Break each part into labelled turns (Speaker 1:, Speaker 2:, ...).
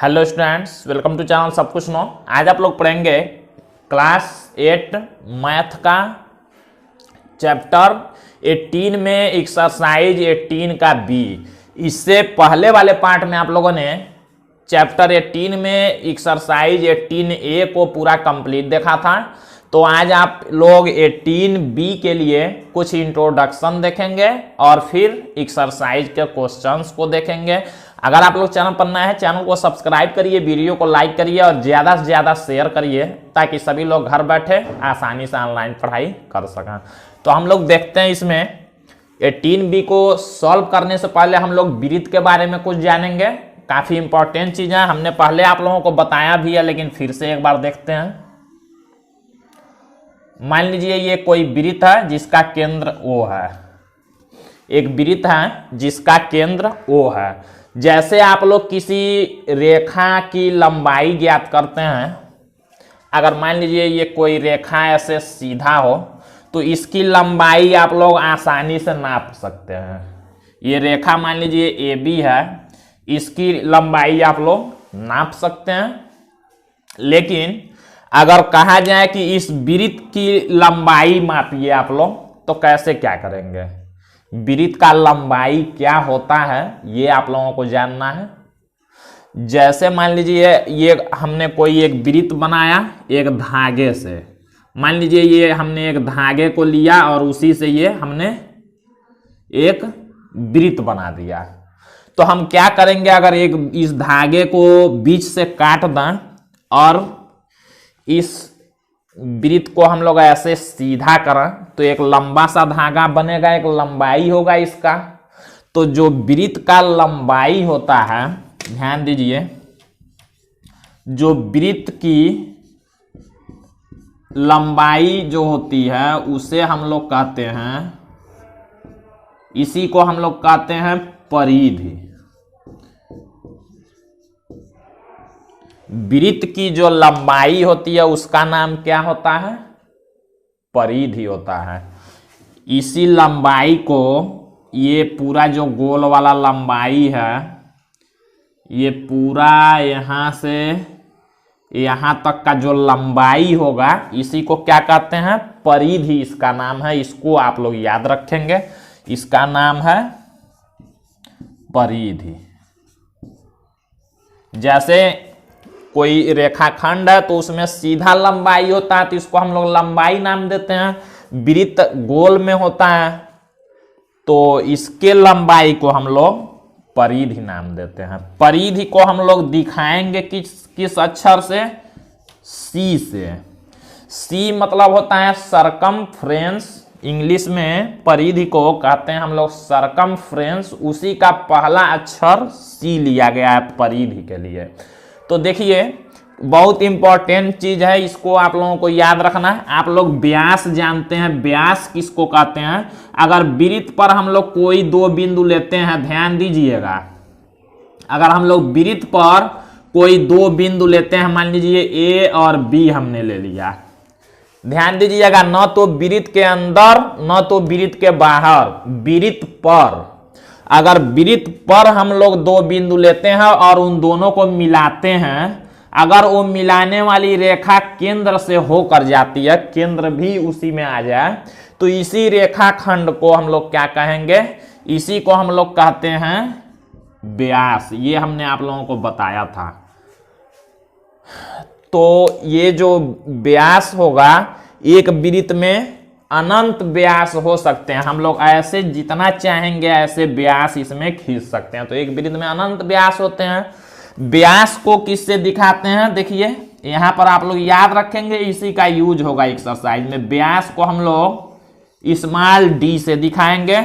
Speaker 1: Hello students, welcome to channel सब कुछ no. आज आप लोग पढ़ेंगे क्लास 8 मैथ का चैप्टर 18 में एक्सरसाइज 18 का बी। इससे पहले वाले पार्ट में आप लोगों ने चैप्टर 18 में एक्सरसाइज 18A को पूरा कंप्लीट देखा था। तो आज आप लोग 18B के लिए कुछ इंट्रोडक्शन देखेंगे और फिर एक्सरसाइज के क्वेश्चंस को देखेंगे। अगर आप लोग चैनल पर नए हैं, चैनल को सब्सक्राइब करिए, वीडियो को लाइक करिए और ज़्यादा से ज़्यादा शेयर करिए ताकि सभी लोग घर बैठे आसानी से ऑनलाइन पढ़ाई कर सकें। तो हम लोग देखते हैं इसमें 18B को सॉल्व करने से पहले हम लोग वृत्त के बारे में कुछ जानेंगे। काफ़ी इंपॉर्टेंट चीज़ है, हमने पहले आप लोगों को बताया भी है, लेकिन फिर से एक बार देखते हैं। मान लीजिए ये कोई वृत्त है जिसका केंद्र O है। एक वृत्त है जिसका केंद्र O है। जैसे आप लोग किसी रेखा की लंबाई ज्ञात करते हैं, अगर मान लीजिए ये कोई रेखा ऐसे सीधा हो तो इसकी लंबाई आप लोग आसानी से नाप सकते हैं। ये रेखा मान लीजिए AB है, इसकी लंबाई आप लोग नाप सकते हैं। लेकिन अगर कहा जाए कि इस वृत्त की लंबाई मापिए आप लोग, तो कैसे क्या करेंगे? वृत्त का लंबाई क्या होता है ये आप लोगों को जानना है। जैसे मान लीजिए ये हमने कोई एक वृत्त बनाया एक धागे से। मान लीजिए ये हमने एक धागे को लिया और उसी से ये हमने एक वृत्त बना दिया। तो हम क्या करेंगे, अगर एक इस धागे को बीच से काट दें और इस वृत्त को हम लोग ऐसे सीधा करें तो एक लंबा सा धागा बनेगा, एक लंबाई होगा इसका। तो जो वृत्त का लंबाई होता है, ध्यान दीजिए, जो वृत्त की लंबाई जो होती है उसे हम लोग कहते हैं, इसी को हम लोग कहते हैं परिधि। वृत्त की जो लंबाई होती है उसका नाम क्या होता है? परिधि होता है। इसी लंबाई को, ये पूरा जो गोल वाला लंबाई है, ये पूरा यहां से यहां तक का जो लंबाई होगा इसी को क्या कहते हैं? परिधि इसका नाम है। इसको आप लोग याद रखेंगे, इसका नाम है परिधि। जैसे कोई रेखाखंड है तो उसमें सीधा लंबाई होता है तो इसको हम लोग लंबाई नाम देते हैं। वृत्त गोल में होता है तो इसके लंबाई को हम लोग परिधि नाम देते हैं। परिधि को हम लोग दिखाएंगे किस अक्षर से? C से। C मतलब होता है सरकमफ्रेंस। इंग्लिश में परिधि को कहते हैं हम लोग सरकमफ्रेंस। उसी का पहला अक्षर C लिया गया है परिधि के लिए। तो देखिए बहुत इंपॉर्टेंट चीज है, इसको आप लोगों को याद रखना है। आप लोग व्यास जानते हैं, व्यास किसको कहते हैं? अगर वृत्त पर हम लोग कोई दो बिंदु लेते हैं, ध्यान दीजिएगा, अगर हम लोग वृत्त पर कोई दो बिंदु लेते हैं, मान लीजिए A और B हमने ले लिया, ध्यान दीजिएगा, न तो वृत्त के अंदर न तो वृत्त के बाहर, वृत्त पर। अगर वृत्त पर हम लोग दो बिंदु लेते हैं और उन दोनों को मिलाते हैं, अगर वो मिलाने वाली रेखा केंद्र से होकर जाती है, केंद्र भी उसी में आ जाए, तो इसी रेखाखंड को हम लोग क्या कहेंगे? इसी को हम लोग कहते हैं व्यास। ये हमने आप लोगों को बताया था। तो ये जो व्यास होगा, एक वृत्त में अनंत व्यास हो सकते हैं। हम लोग ऐसे जितना चाहेंगे ऐसे व्यास इसमें खींच सकते हैं। तो एक वृत्त में अनंत व्यास होते हैं। व्यास को किससे दिखाते हैं? देखिए यहां पर आप लोग याद रखेंगे, इसी का यूज होगा एक्सरसाइज में। व्यास को हम लोग स्मॉल d से दिखाएंगे।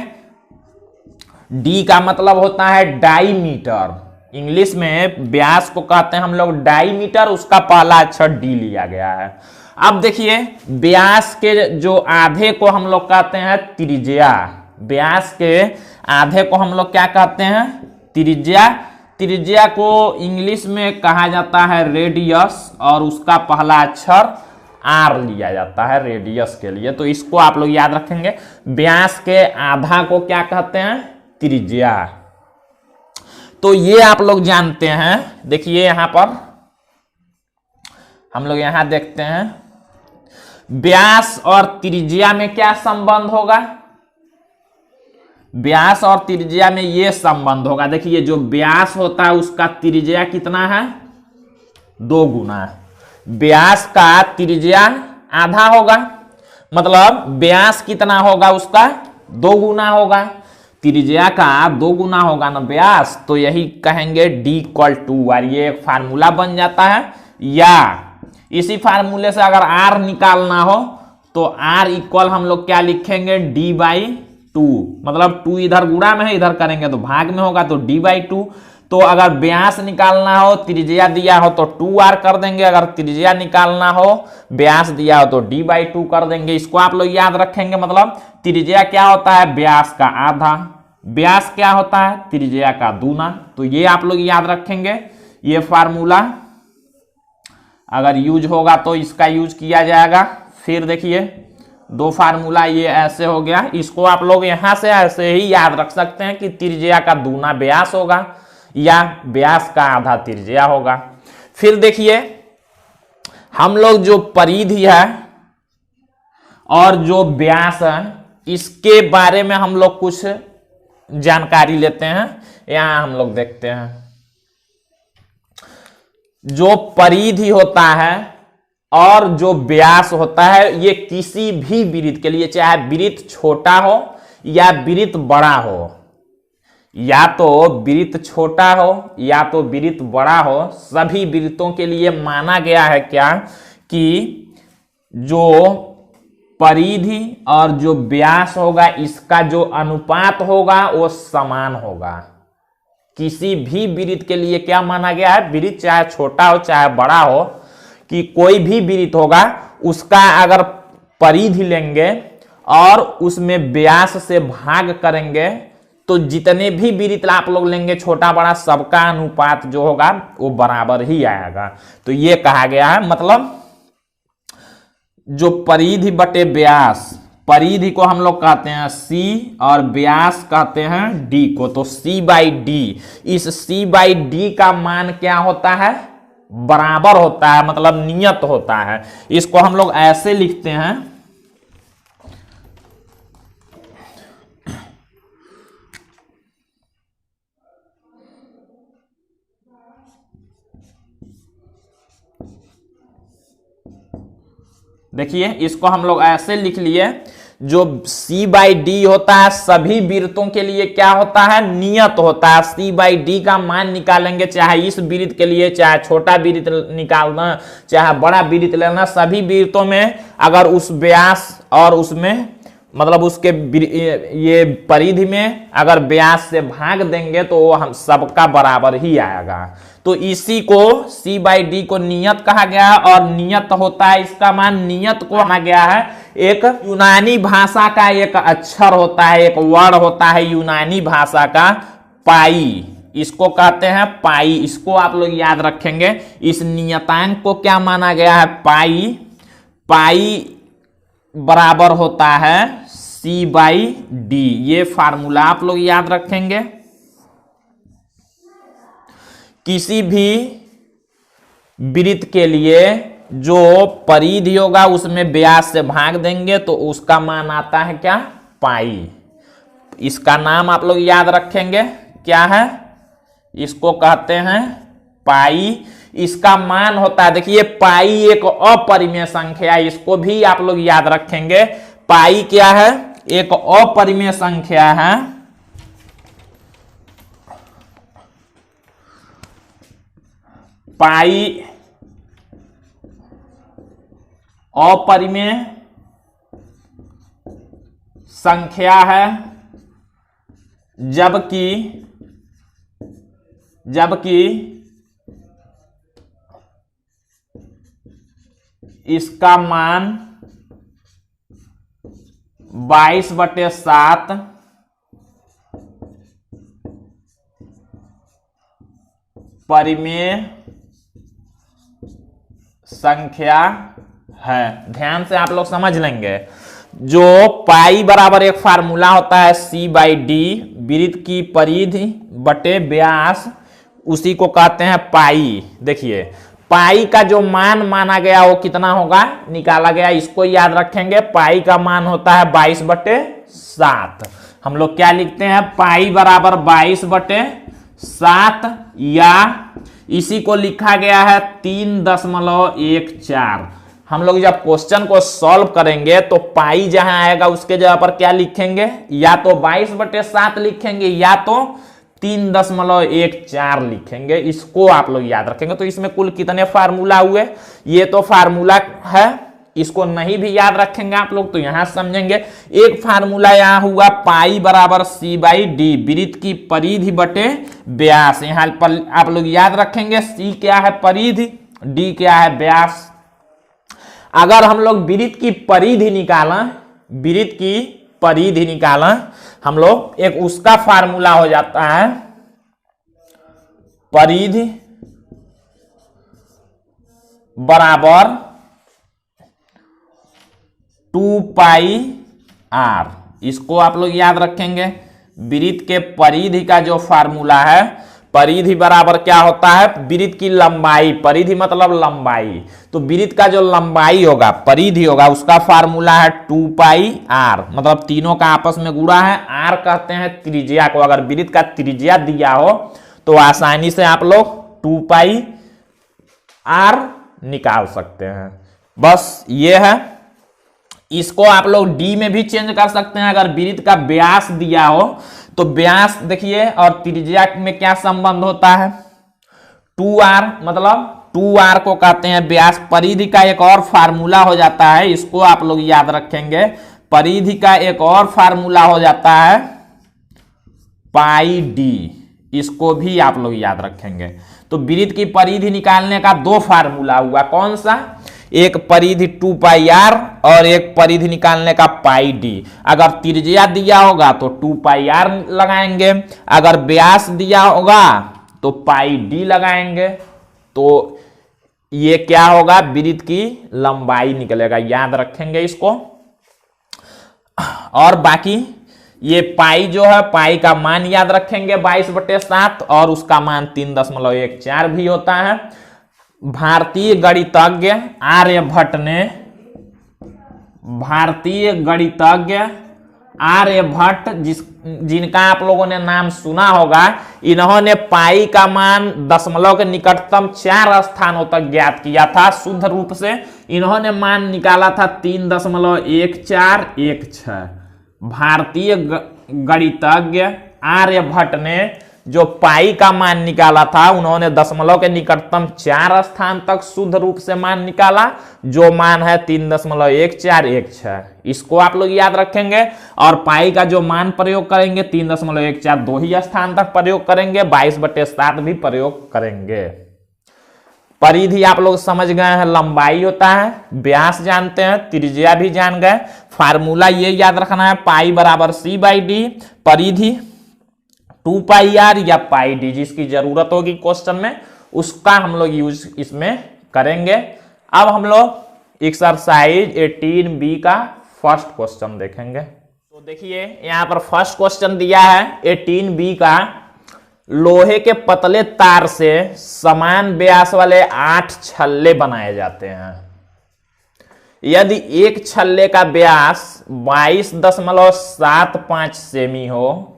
Speaker 1: d का मतलब होता है डाईमीटर। इंग्लिश में व्यास को कहते हैं हम लोग डाईमीटर, उसका पहला अक्षर d लिया गया है। अब देखिए व्यास के जो आधे को हम लोग कहते हैं त्रिज्या। व्यास के आधे को हम लोग क्या कहते हैं? त्रिज्या। त्रिज्या को इंग्लिश में कहा जाता है रेडियस और उसका पहला अक्षर R लिया जाता है रेडियस के लिए। तो इसको आप लोग याद रखेंगे। व्यास के आधा को क्या कहते हैं? त्रिज्या। तो ये आप लोग जानते हैं। देखिए यहां पर हम लोग यहां देखते हैं व्यास और त्रिज्या में क्या संबंध होगा। व्यास और त्रिज्या में ये संबंध होगा। देखिए जो व्यास होता है उसका त्रिज्या कितना है, 2 गुना। व्यास का त्रिज्या आधा होगा, मतलब व्यास कितना होगा उसका 2 गुना होगा। त्रिज्या का 2 गुना होगा ना व्यास, तो यही कहेंगे d = 2 और ये एक फार्मूला बन जाता है। या इसी फार्मूले से अगर r निकालना हो तो r इक्वल हम लोग क्या लिखेंगे, d/2। मतलब 2 इधर गुणा में है, इधर करेंगे तो भाग में होगा, तो d/2। तो अगर व्यास निकालना हो, त्रिज्या दिया हो तो 2r कर देंगे, अगर त्रिज्या निकालना हो व्यास दिया हो तो d/2 कर देंगे। इसको आप लोग याद रखेंगे। मतलब त्रिज्या क्या होता है, व्यास का आधा, व्यास क्या होता है, त्रिज्या का दूना। तो ये आप लोग याद रखेंगे। ये फार्मूला अगर यूज होगा तो इसका यूज किया जाएगा। फिर देखिए 2 फार्मूला ये ऐसे हो गया। इसको आप लोग यहां से ऐसे ही याद रख सकते हैं कि त्रिज्या का दूना व्यास होगा या व्यास का आधा त्रिज्या होगा। फिर देखिए हम लोग जो परिधि है और जो व्यास है इसके बारे में हम लोग कुछ जानकारी लेते हैं। यहां हम लोग देखते हैं जो परिधि होता है और जो व्यास होता है, ये किसी भी वृत्त के लिए, चाहे वृत्त छोटा हो या वृत्त बड़ा हो, या तो वृत्त छोटा हो या तो वृत्त बड़ा हो, सभी वृत्तों के लिए माना गया है क्या कि जो परिधि और जो व्यास होगा इसका जो अनुपात होगा वो समान होगा। किसी भी वृत्त के लिए क्या माना गया है, वृत्त चाहे छोटा हो चाहे बड़ा हो, कि कोई भी वृत्त होगा उसका अगर परिधि लेंगे और उसमें व्यास से भाग करेंगे तो जितने भी वृत्त आप लोग लेंगे छोटा बड़ा, सबका अनुपात जो होगा वो बराबर ही आएगा। तो ये कहा गया है। मतलब जो परिधि बटे व्यास, परिधि को हम लोग कहते हैं c और व्यास कहते हैं d को, तो c/d, इस c/d का मान क्या होता है, बराबर होता है, मतलब नियत होता है। इसको हम लोग ऐसे लिखते हैं, देखिए इसको हम लोग ऐसे लिख लिए, जो c/d होता है सभी वृत्तों के लिए क्या होता है, नियत होता है। c/d का मान निकालेंगे, चाहे इस वृत्त के लिए चाहे छोटा वृत्त निकालना चाहे बड़ा वृत्त लेना, सभी वृत्तों में अगर उस व्यास और उसमें मतलब उसके ये परिधि में अगर व्यास से भाग देंगे तो वो हम सबका बराबर ही आएगा। तो इसी को c/d को नियत कहा गया है। और नियत होता है, इसका मान नियत को कहा गया है, एक यूनानी भाषा का एक अक्षर होता है, एक वर्ड होता है यूनानी भाषा का, पाई, इसको कहते हैं पाई। इसको आप लोग याद रखेंगे। इस नियतांक को क्या माना गया है, पाई। पाई बराबर होता है c/d। ये फार्मूला आप लोग याद रखेंगे। किसी भी वृत्त के लिए जो परिधि होगा उसमें व्यास से भाग देंगे तो उसका मान आता है क्या, पाई। इसका नाम आप लोग याद रखेंगे, क्या है, इसको कहते हैं पाई। इसका मान होता है, देखिए पाई एक अपरिमेय संख्या है, इसको भी आप लोग याद रखेंगे। पाई क्या है, एक अपरिमेय संख्या है। पाई अपरिमेय संख्या है, जबकि इसका मान 22/7 परिमेय संख्या है। ध्यान से आप लोग समझ लेंगे। जो पाई बराबर एक फार्मूला होता है c/d, वृत्त की परिधि बटे व्यास, उसी को कहते हैं पाई। देखिए पाई का जो मान माना गया वो कितना होगा, निकाला गया, इसको याद रखेंगे। पाई का मान होता है 22/7। हम लोग क्या लिखते हैं, पाई बराबर 22/7, या इसी को लिखा गया है 3.14। हम लोग जब क्वेश्चन को सॉल्व करेंगे तो पाई जहां आएगा उसके जगह पर क्या लिखेंगे, या तो 22/7 लिखेंगे या तो 3.14 लिखेंगे। इसको आप लोग याद रखेंगे। तो इसमें कुल कितने फार्मूला हुए, ये तो फार्मूला है, इसको नहीं भी याद रखेंगे आप लोग तो यहां समझेंगे। एक फार्मूला यहां हुआ पाई बराबर C/D, वृत्त की परिधि बटे व्यास। यहां पर आप लोग याद रखेंगे C क्या है परिधि, D क्या है व्यास। अगर हम लोग वृत्त की परिधि निकालें, वृत्त की परिधि निकालें हम लोग, एक उसका फार्मूला हो जाता है परिधि बराबर 2πr। इसको आप लोग याद रखेंगे। वृत्त के परिधि का जो फार्मूला है, परिधि बराबर क्या होता है, वृत्त की लंबाई, परिधि मतलब लंबाई, तो वृत्त का जो लंबाई होगा, परिधि होगा, उसका फार्मूला है 2πr, मतलब तीनों का आपस में गुणा है। r कहते हैं त्रिज्या को। अगर वृत्त का त्रिज्या दिया हो तो आसानी से आप लोग 2πr निकाल सकते हैं। बस ये है। इसको आप लोग डी में भी चेंज कर सकते हैं। अगर वृत्त का व्यास दिया हो तो व्यास देखिए और त्रिज्या में क्या संबंध होता है, 2r, मतलब 2r को कहते हैं व्यास। परिधि का एक और फार्मूला हो जाता है, इसको आप लोग याद रखेंगे। परिधि का एक और फार्मूला हो जाता है πd, इसको भी आप लोग याद रखेंगे। तो वृत्त की परिधि निकालने का दो फार्मूला हुआ, कौन सा, एक परिधि 2πr और एक परिधि निकालने का πd। अगर त्रिज्या दिया होगा तो 2πr लगाएंगे, अगर व्यास दिया होगा तो πd लगाएंगे। तो ये क्या होगा, वृत्त की लंबाई निकलेगा, याद रखेंगे इसको। और बाकी ये पाई जो है, पाई का मान याद रखेंगे 22/7 और उसका मान 3.14 भी होता है। भारतीय गणितज्ञ आर्यभट्ट ने, भारतीय गणितज्ञ आर्यभट्ट जिनका आप लोगों ने नाम सुना होगा, इन्होंने पाई का मान दशमलव के निकटतम 4 स्थानों तक ज्ञात किया था। शुद्ध रूप से इन्होंने मान निकाला था 3.1416। भारतीय गणितज्ञ आर्यभट्ट ने जो पाई का मान निकाला था, उन्होंने दशमलव के निकटतम 4 स्थान तक शुद्ध रूप से मान निकाला, जो मान है 3.1416। इसको आप लोग याद रखेंगे। और पाई का जो मान प्रयोग करेंगे 3.14 दो ही स्थान तक प्रयोग करेंगे, 22/7 भी प्रयोग करेंगे। परिधि आप लोग समझ गए हैं, लंबाई होता है, व्यास जानते हैं, त्रिज्या भी जान गए। फार्मूला ये याद रखना है, पाई बराबर C/D, परिधि 2πr या πd, जिसकी जरूरत होगी क्वेश्चन में उसका हम लोग यूज इसमें करेंगे। अब हम लोग एक्सरसाइज 18B का फर्स्ट क्वेश्चन देखेंगे। तो देखिए यहां पर फर्स्ट क्वेश्चन दिया है 18B का, लोहे के पतले तार से समान व्यास वाले 8 छल्ले बनाए जाते हैं। यदि एक छल्ले का व्यास 22.75 सेमी हो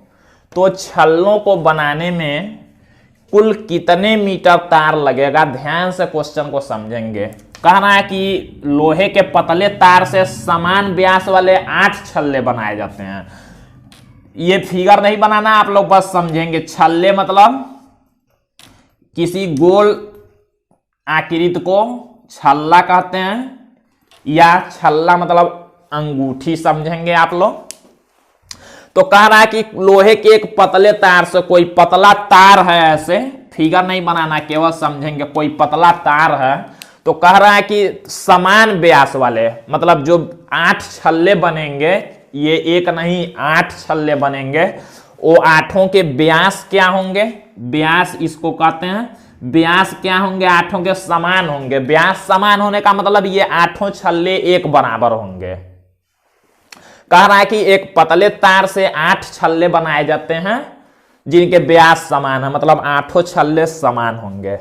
Speaker 1: तो छल्लों को बनाने में कुल कितने मीटर तार लगेगा। ध्यान से क्वेश्चन को समझेंगे। कहना है कि लोहे के पतले तार से समान व्यास वाले 8 छल्ले बनाए जाते हैं। ये फिगर नहीं बनाना, आप लोग बस समझेंगे। छल्ले मतलब किसी गोल आकृति को छल्ला कहते हैं, या छल्ला मतलब अंगूठी समझेंगे आप लोग। तो कह रहा है कि लोहे के एक पतले तार से, कोई पतला तार है, ऐसे फिगर नहीं बनाना, केवल समझेंगे। कोई पतला तार है तो कह रहा है कि समान व्यास वाले, मतलब जो 8 छल्ले बनेंगे, ये एक नहीं 8 छल्ले बनेंगे, वो 8 के व्यास क्या होंगे, व्यास इसको कहते हैं, व्यास क्या होंगे, 8 के समान होंगे। व्यास समान होने का मतलब ये 8 छल्ले एक बराबर होंगे। कह रहा है कि एक पतले तार से 8 छल्ले बनाए जाते हैं जिनके व्यास समान है, मतलब 8 छल्ले समान होंगे।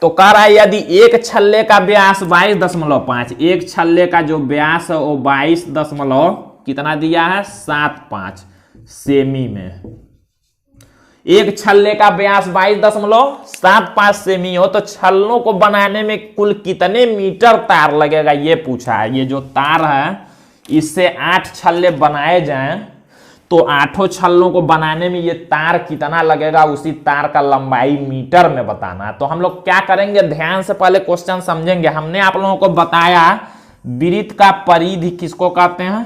Speaker 1: तो कह रहा है यदि एक छल्ले का व्यास 22.5, एक छल्ले का जो व्यास है वो 22 दशमलव कितना दिया है 75 सेमी में, एक छल्ले का व्यास 22.75 सेमी हो तो छल्लों को बनाने में कुल कितने मीटर तार लगेगा ये पूछा है। ये जो तार है इससे 8 छल्ले बनाए जाएं तो 8 छल्लों को बनाने में ये तार कितना लगेगा, उसी तार का लंबाई मीटर में बताना है। तो हम लोग क्या करेंगे, ध्यान से पहले क्वेश्चन समझेंगे। हमने आप लोगों को बताया वृत्त का परिधि किसको कहते हैं,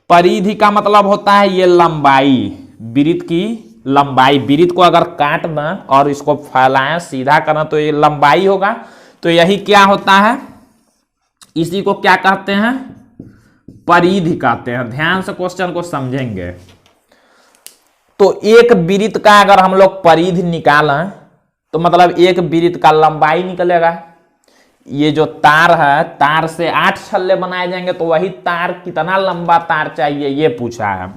Speaker 1: परिधि का मतलब होता है ये लंबाई, वृत्त की लंबाई। वृत्त को अगर काट दें और इसको फैलाएं सीधा करें तो ये लंबाई होगा। तो यही क्या होता है, इसी को क्या कहते हैं, परिधि कहते हैं। ध्यान से क्वेश्चन को समझेंगे। तो एक वृत्त का अगर हम लोग परिधि निकालें तो मतलब एक वृत्त का लंबाई निकलेगा। ये जो तार है, तार से 8 छल्ले बनाए जाएंगे तो वही तार कितना लंबा तार चाहिए ये पूछा है।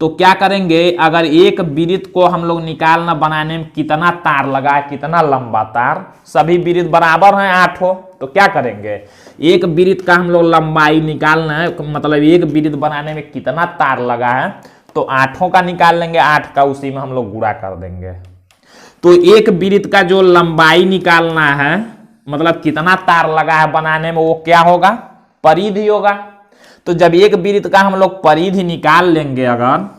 Speaker 1: तो क्या करेंगे, अगर एक वृत्त को हम लोग निकालना बनाने में कितना तार लगा, कितना लंबा तार, सभी वृत्त बराबर हैं 8 हो, तो क्या करेंगे एक वृत्त का हम लोग लंबाई निकालना है, मतलब एक वृत्त बनाने में कितना तार लगा है तो 8 का निकाल लेंगे, 8 का उसी में हम लोग गुणा कर देंगे। तो एक वृत्त का जो लंबाई निकालना है, मतलब कितना तार लगा है बनाने में, वो क्या होगा, परिधि होगा। तो जब एक वृत्त का हम लोग परिधि निकाल लेंगे, अगर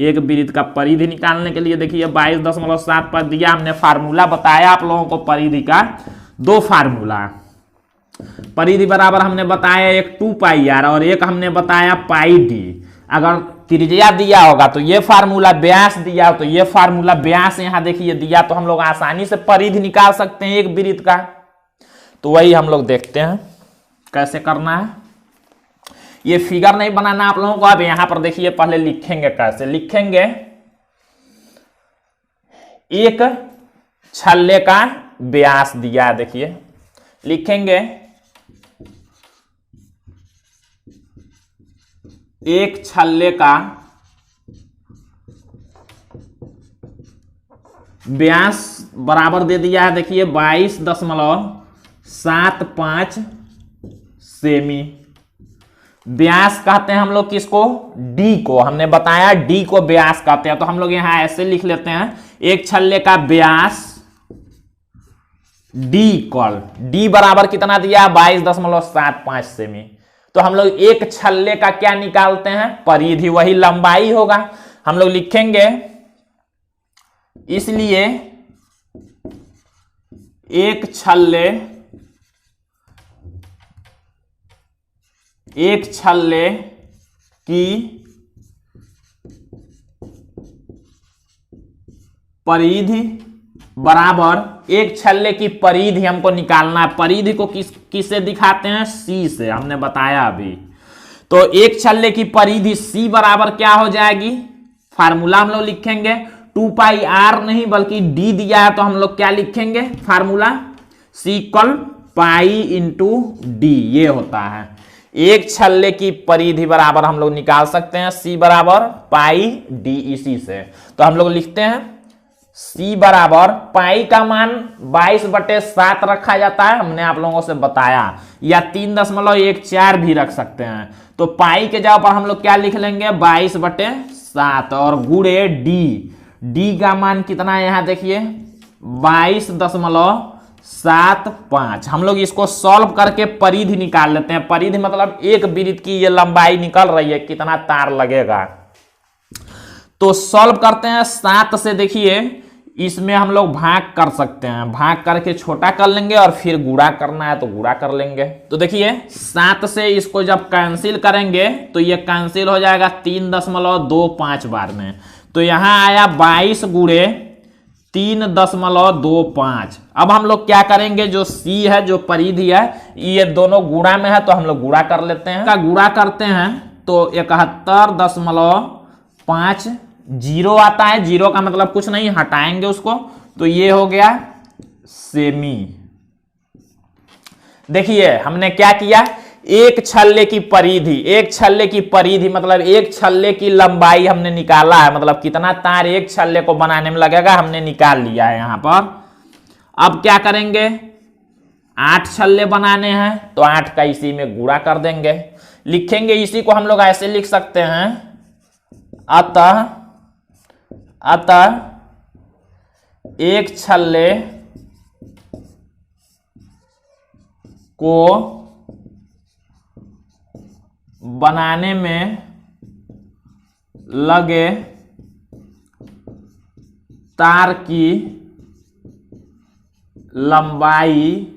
Speaker 1: एक वृत्त का परिधि निकालने के लिए देखिए 22.7 पर दिया, हमने फार्मूला बताया आप लोगों को परिधि का, 2 फार्मूला। परिधि बराबर हमने बताया एक 2πr और एक हमने बताया πd। अगर त्रिज्या दिया होगा तो ये फार्मूला, व्यास दिया तो ये फार्मूला, व्यास यहां देखिए दिया तो हम लोग आसानी से परिधि निकाल सकते हैं एक वृत्त का। तो वही हम लोग देखते हैं कैसे करना है। ये फिगर नहीं बनाना आप लोगों को, अब यहां पर देखिए पहले लिखेंगे, कैसे लिखेंगे, एक छल्ले का व्यास दिया है, देखिए लिखेंगे एक छल्ले का व्यास बराबर दे दिया है, देखिए 22.75 सेमी। व्यास कहते हैं हम लोग किसको, डी को, हमने बताया डी को व्यास कहते हैं। तो हम लोग यहां ऐसे लिख लेते हैं, एक छल्ले का व्यास डी कॉल, डी बराबर कितना दिया 22.75 सेमी। तो हम लोग एक छल्ले का क्या निकालते हैं, परिधि, वही लंबाई होगा। हम लोग लिखेंगे इसलिए एक छल्ले की परिधि बराबर, एक छल्ले की परिधि हमको निकालना है। परिधि को किससे दिखाते हैं, सी से, हमने बताया अभी। तो एक छल्ले की परिधि सी बराबर क्या हो जाएगी, फार्मूला हम लोग लिखेंगे 2πr नहीं बल्कि d दिया है तो हम लोग क्या लिखेंगे फार्मूला, सी इक्वल पाई इंटू डी, ये होता है। एक छल्ले की परिधि बराबर हम लोग निकाल सकते हैं सी बराबर पाई डी, इसी से। तो हम लोग लिखते हैं सी बराबर, पाई का मान 22/7 रखा जाता है, हमने आप लोगों से बताया, या 3.14 भी रख सकते हैं। तो पाई के जगह पर हम लोग क्या लिख लेंगे 22/7 और गुणे डी, डी का मान कितना है यहाँ देखिए 22.75। हम लोग इसको सॉल्व करके परिधि निकाल लेते हैं। परिधि मतलब एक वृत्त की ये लंबाई निकल रही है, कितना तार लगेगा। तो सॉल्व करते हैं 7 से, देखिए इसमें हम लोग भाग कर सकते हैं, भाग करके छोटा कर लेंगे और फिर गुणा करना है तो गुणा कर लेंगे। तो देखिए 7 से इसको जब कैंसिल करेंगे तो ये कैंसिल हो जाएगा 3.25 बार में। तो यहां आया 22 गुणे 3.25। अब हम लोग क्या करेंगे, जो सी है, जो परिधि है, ये दोनों गुणा में है तो हम लोग गुणा कर लेते हैं। का गुणा करते हैं तो 71.5, जीरो आता है, जीरो का मतलब कुछ नहीं, हटाएंगे उसको, तो ये हो गया सेमी। देखिए हमने क्या किया, एक छल्ले की परिधि, एक छल्ले की परिधि मतलब एक छल्ले की लंबाई हमने निकाला है, मतलब कितना तार एक छल्ले को बनाने में लगेगा हमने निकाल लिया है यहां पर। अब क्या करेंगे, 8 छल्ले बनाने हैं तो 8 का इसी में गुणा कर देंगे, लिखेंगे इसी को हम लोग ऐसे लिख सकते हैं, अतः एक छल्ले को बनाने में लगे तार की लंबाई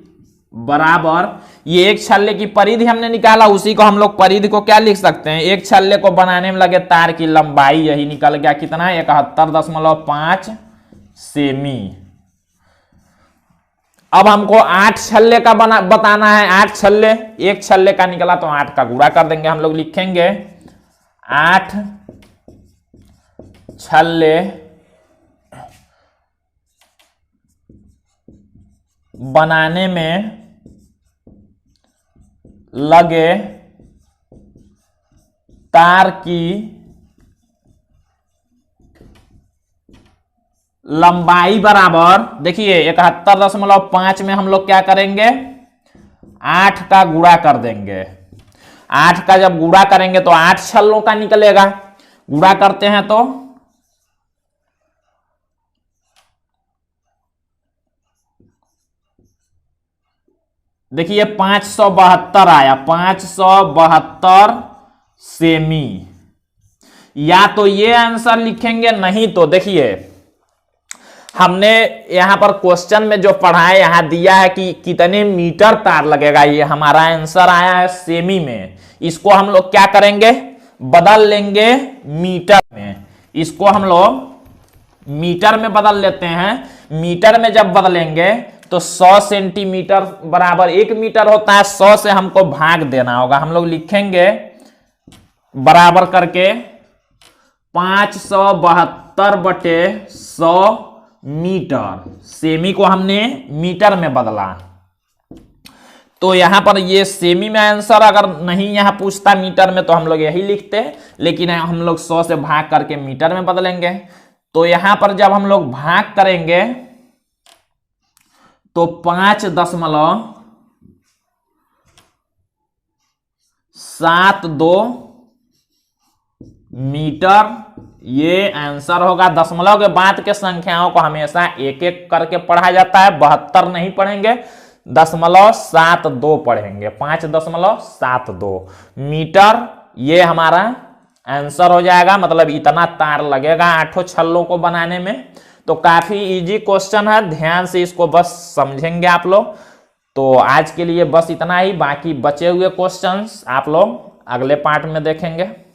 Speaker 1: बराबर, ये एक छल्ले की परिधि हमने निकाला, उसी को हम लोग परिधि को क्या लिख सकते हैं, एक छल्ले को बनाने में लगे तार की लंबाई, यही निकल गया कितना, 71.5 सेमी। अब हमको 8 छल्ले का बताना है, 8 छल्ले, एक छल्ले का निकला तो 8 का गुणा कर देंगे, हम लोग लिखेंगे 8 छल्ले बनाने में लगे तार की लंबाई बराबर, देखिए 71.5 में हम लोग क्या करेंगे, 8 का गुणा कर देंगे, 8 का जब गुणा करेंगे तो 8 छल्लों का निकलेगा, गुणा करते हैं तो देखिए 572 आया, 572 सेमी। या तो ये आंसर लिखेंगे, नहीं तो देखिए हमने यहां पर क्वेश्चन में जो पढ़ा है यहां दिया है कि कितने मीटर तार लगेगा, ये हमारा आंसर आया है सेमी में, इसको हम लोग क्या करेंगे, बदल लेंगे मीटर में, इसको हम लोग मीटर में बदल लेते हैं। मीटर में जब बदलेंगे तो 100 सेंटीमीटर बराबर 1 मीटर होता है, 100 से हमको भाग देना होगा, हम लोग लिखेंगे बराबर करके 572/100 मीटर, सेमी को हमने मीटर में बदला, तो यहां पर ये सेमी में आंसर अगर नहीं यहां पूछता मीटर में तो हम लोग यही लिखते, लेकिन हम लोग 100 से भाग करके मीटर में बदलेंगे। तो यहां पर जब हम लोग भाग करेंगे तो 5.72 मीटर ये आंसर होगा। दशमलव के बाद के संख्याओं को हमेशा एक एक करके पढ़ा जाता है, 72 नहीं पढ़ेंगे, 0.72 पढ़ेंगे, 5.72 मीटर ये हमारा आंसर हो जाएगा, मतलब इतना तार लगेगा 8 छल्लों को बनाने में। तो काफी इजी क्वेश्चन है, ध्यान से इसको बस समझेंगे आप लोग। तो आज के लिए बस इतना ही, बाकी बचे हुए क्वेश्चंस आप लोग अगले पार्ट में देखेंगे।